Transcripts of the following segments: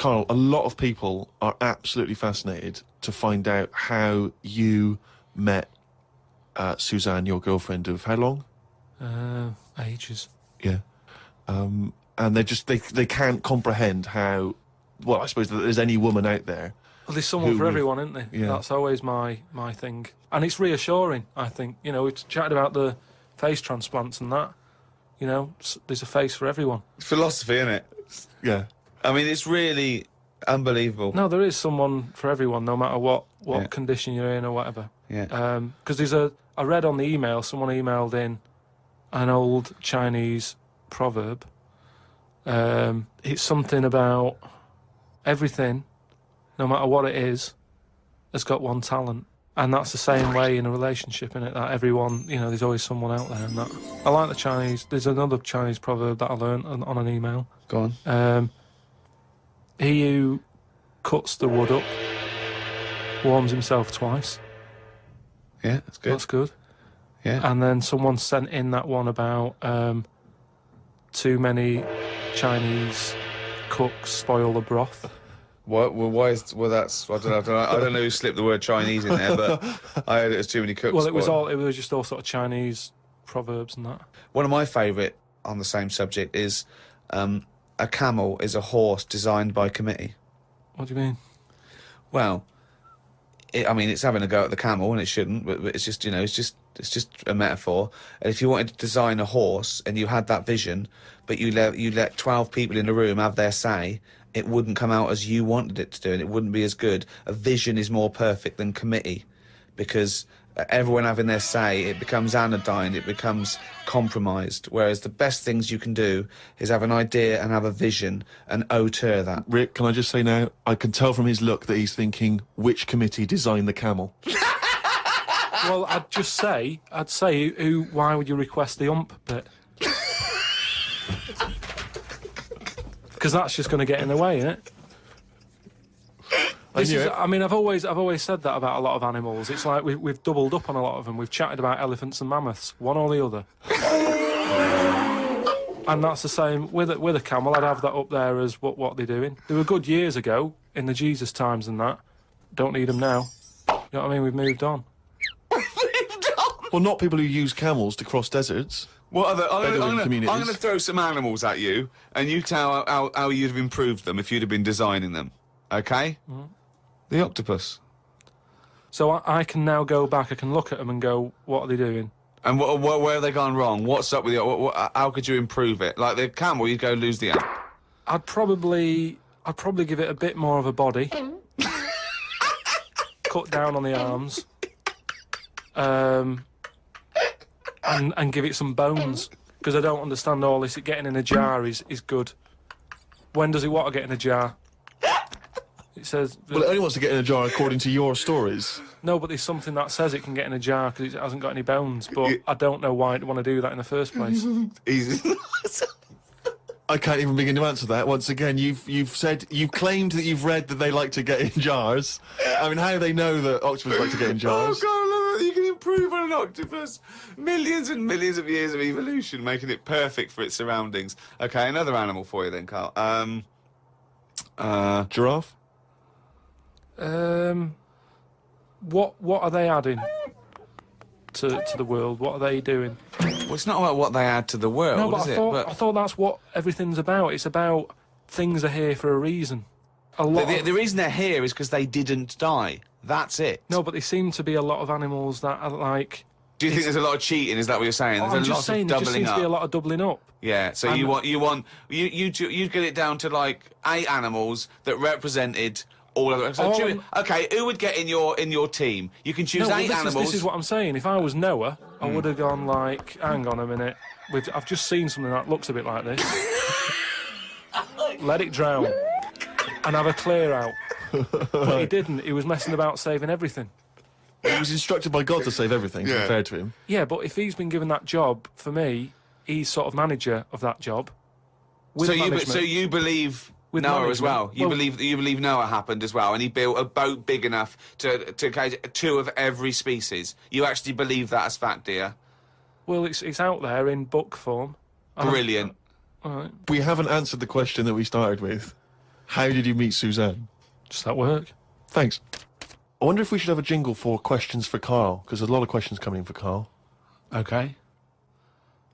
Carl, a lot of people are absolutely fascinated to find out how you met Suzanne, your girlfriend of how long? Ages. Yeah. And they can't comprehend how, well, I suppose that there's any woman out there. Well, there's someone for everyone, isn't there? Yeah. That's always my thing. And it's reassuring, I think. You know, we've chatted about the face transplants and that. You know, there's a face for everyone. Philosophy, isn't it? Yeah. I mean, it's really unbelievable. No, there is someone for everyone, no matter what condition you're in or whatever. Yeah. Because I read on the email, someone emailed in an old Chinese proverb. It's something about everything, no matter what it is, has got one talent. And that's the same way in a relationship, isn't it? That everyone, you know, there's always someone out there. And that I like the Chinese. There's another Chinese proverb that I learned on an email. Go on. He who cuts the wood up warms himself twice. Yeah, that's good. That's good. Yeah. And then someone sent in that one about too many Chinese cooks spoil the broth. What? Well, why is? Well, that's. I don't know who slipped the word Chinese in there, but I heard it was too many cooks. Well, it was just all sort of Chinese proverbs and that. One of my favourite on the same subject is a camel is a horse designed by committee. What do you mean? Well, it's having a go at the camel, and it shouldn't. But it's just, it's just a metaphor. And if you wanted to design a horse and you had that vision, but you let 12 people in the room have their say, it wouldn't come out as you wanted it to do, and it wouldn't be as good. A vision is more perfect than committee, because everyone having their say, it becomes anodyne, it becomes compromised. Whereas the best things you can do is have an idea and have a vision and auteur that. Rick, can I just say now, I can tell from his look that he's thinking, which committee designed the camel? Well, I'd say, why would you request the HUMP bit? Because that's just going to get in the way, isn't it? I've always said that about a lot of animals. It's like we've doubled up on a lot of them. We've chatted about elephants and mammoths, one or the other. And that's the same with a camel. I'd have that up there as what they're doing. They were good years ago, in the Jesus times and that. Don't need them now. You know what I mean? We've moved on. Well, not people who use camels to cross deserts. What other? I'm communities. going to throw some animals at you, and you tell how you'd have improved them if you'd have been designing them. Okay? Mm. The octopus. So I can now go back. I can look at them and go, "What are they doing?" And where have they gone wrong? What's up with you? How could you improve it? Like the camel, you'd go lose the amp. I'd probably give it a bit more of a body. Cut down on the arms. And give it some bones, because I don't understand all this. It getting in a jar is good. When does it want to get in a jar? It says... Well, it only wants to get in a jar according to your stories. No, but there's something that says it can get in a jar because it hasn't got any bones, but I don't know why it want to do that in the first place. I can't even begin to answer that. Once again, you've claimed that you've read that they like to get in jars. I mean, how do they know that octopus like to get in jars? Oh, God, you can improve on an octopus. Millions and millions of years of evolution, making it perfect for its surroundings. Okay, another animal for you then, Carl. Giraffe? What are they adding to the world? What are they doing? Well, it's not about what they add to the world, no, but is I thought that's what everything's about. It's about things are here for a reason. The reason they're here is because they didn't die. That's it. No, but there seem to be a lot of animals that are like... Do you think there's a lot of cheating? Is that what you're saying? There's I'm just saying there just seems to be a lot of doubling up. Yeah, so you'd get it down to like 8 animals that represented all of it. So okay, who would get in your team? You can choose 8 animals. This is what I'm saying. If I was Noah, I would have gone like, hang on a minute. I've just seen something that looks a bit like this. Let it drown and have a clear out. But he didn't. He was messing about saving everything. He was instructed by God to save everything, to be fair to him. Yeah, but if he's been given that job, for me, he's sort of manager of that job. So you believe Noah as well? You believe Noah happened as well, and he built a boat big enough to catch 2 of every species. You actually believe that as fact, do you? Well, it's out there in book form. Brilliant. All right. We haven't answered the question that we started with. How did you meet Suzanne? Just at work. Thanks. I wonder if we should have a jingle for questions for Carl, because there's a lot of questions coming in for Carl. Okay.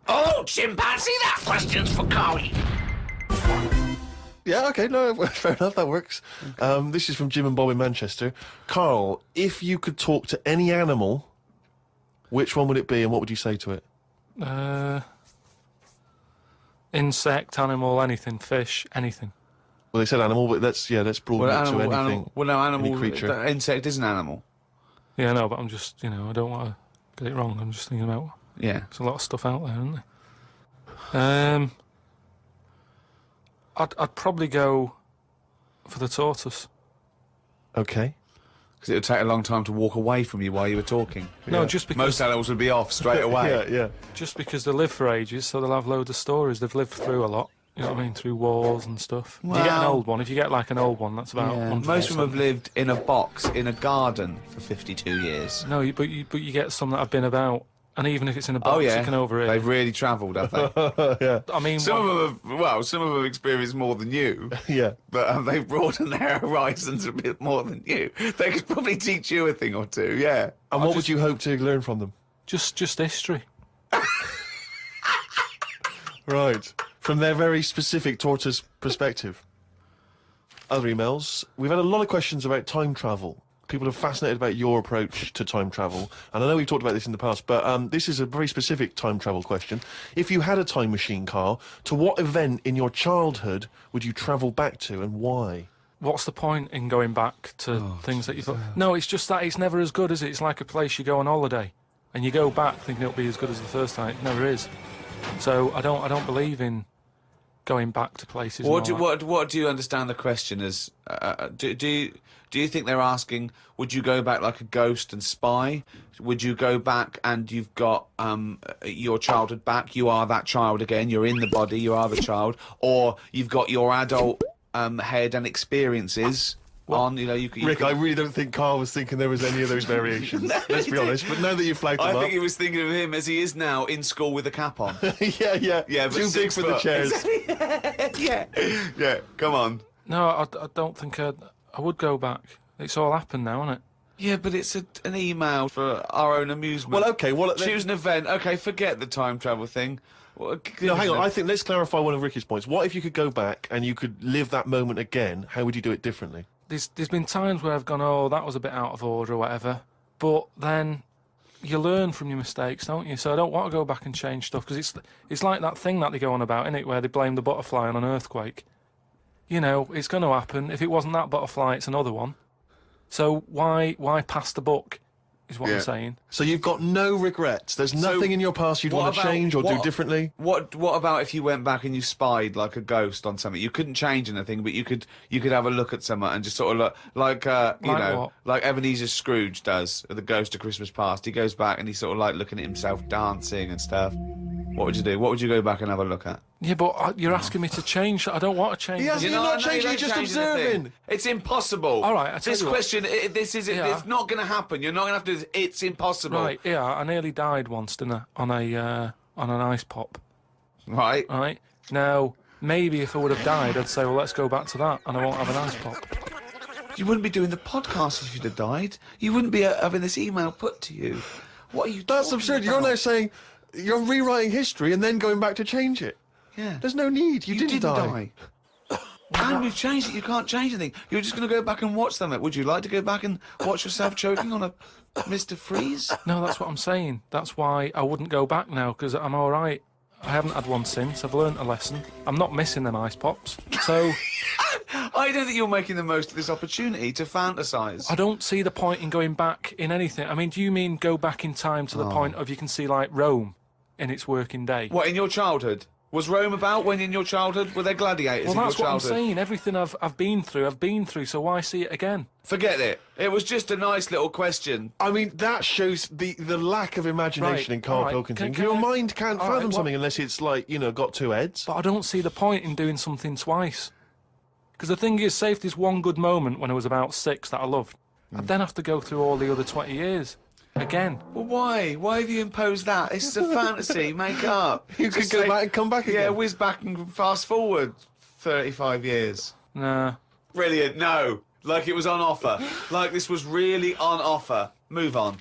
Oh, chimpanzee, that question's for Carl. Yeah, okay, no, fair enough, that works. This is from Jim and Bob in Manchester. Carl, if you could talk to any animal, which one would it be and what would you say to it? Insect, animal, anything, fish, anything. Well, they said animal, but let's broaden it to anything. Animal, creature. The insect is an animal. Yeah, no, but I'm just, I don't want to get it wrong. I'm just thinking about, Yeah. there's a lot of stuff out there, isn't there? I'd probably go for the tortoise. Okay. Because it would take a long time to walk away from you while you were talking. No, just because... Most animals would be off straight away. Yeah. Just because they live for ages, so they'll have loads of stories. They've lived through a lot. You know what I mean? Through wars and stuff. If you get an old one, if you get like an old one, that's about 100 Most of them have lived in a box in a garden for 52 years. No, but you get some that have been about, and even if it's in a box, you can overeat. They've really travelled, have they? Yeah. I mean, Some of them have experienced more than you. Yeah. But they've broadened their horizons a bit more than you. They could probably teach you a thing or two, yeah. And what would you hope to learn from them? just history. Right. From their very specific tortoise perspective. Other emails. We've had a lot of questions about time travel. People are fascinated about your approach to time travel. And I know we've talked about this in the past, but this is a very specific time travel question. If you had a time machine, Carl, to what event in your childhood would you travel back to and why? What's the point in going back to things that you thought? No, it's just that it's never as good, is it? It's like a place you go on holiday and you go back thinking it'll be as good as the first time. It never is. So I don't believe in going back to places. What do you understand the question as? Do you think they're asking, would you go back like a ghost and spy? Would you go back and you've got your childhood back? You are that child again. You're in the body. You are the child, or you've got your adult head and experiences. Rick, I really don't think Carl was thinking there was any of those variations. Let's be honest. But now that you've flagged him I up, think he was thinking of him as he is now in school with a cap on. yeah. But Too big for the chairs. yeah. Come on. No, I don't think I would go back. It's all happened now, isn't it? Yeah, but it's an email for our own amusement. Well, okay. Well, choose an event. Okay, forget the time travel thing. No, hang on. I think let's clarify one of Ricky's points. What if you could go back and you could live that moment again? How would you do it differently? There's been times where I've gone, oh, that was a bit out of order or whatever. But then you learn from your mistakes, don't you? So I don't want to go back and change stuff because it's like that thing that they go on about, innit, where they blame the butterfly on an earthquake. You know, it's going to happen. If it wasn't that butterfly, it's another one. So why pass the buck, is what I'm saying. So you've got no regrets. There's nothing in your past you'd want to change or do differently? What about if you went back and you spied like a ghost on something? You couldn't change anything, but you could have a look at someone and just sort of look like like Ebenezer Scrooge does at the Ghost of Christmas Past. He goes back and he's sort of like looking at himself dancing and stuff. What would you do? What would you go back and have a look at? Yeah, but you're asking me to change. I don't want to change. Yes, you're not changing. You're just observing. It's impossible. All right, this question, it's not going to happen. You're not going to have to do this. It's impossible. Right? Yeah, I nearly died once, didn't I? On an ice pop. Right. Right. Now, maybe if I would have died, I'd say, well, let's go back to that, and I won't have an ice pop. You wouldn't be doing the podcast if you'd have died. You wouldn't be having this email put to you. What are you? That's absurd. You're now saying you're rewriting history and then going back to change it. Yeah. There's no need. You didn't die. And we've changed it. You can't change anything. You're just going to go back and watch them. Would you like to go back and watch yourself choking on a Mr. Freeze? No, that's what I'm saying. That's why I wouldn't go back now, because I'm all right. I haven't had one since. I've learnt a lesson. I'm not missing them ice pops. So I don't think you're making the most of this opportunity to fantasise. I don't see the point in going back in anything. I mean, do you mean go back in time to the point of you can see, like, Rome in its working day? What, in your childhood? Was Rome about when in your childhood? Were there gladiators in your childhood? Well, that's what I'm saying. Everything I've been through, so why see it again? Forget it. It was just a nice little question. I mean, that shows the lack of imagination in Karl Pilkington. Your mind can't fathom something unless it's, like, got two heads. But I don't see the point in doing something twice. Because the thing is, say if there's one good moment when I was about 6 that I loved, I'd then have to go through all the other 20 years. Again. Well, why? Why have you imposed that? It's a fantasy. Make up. You could go back and come back again. Yeah, whiz back and fast forward 35 years. Nah. Brilliant. No. Like it was on offer. Like this was really on offer. Move on.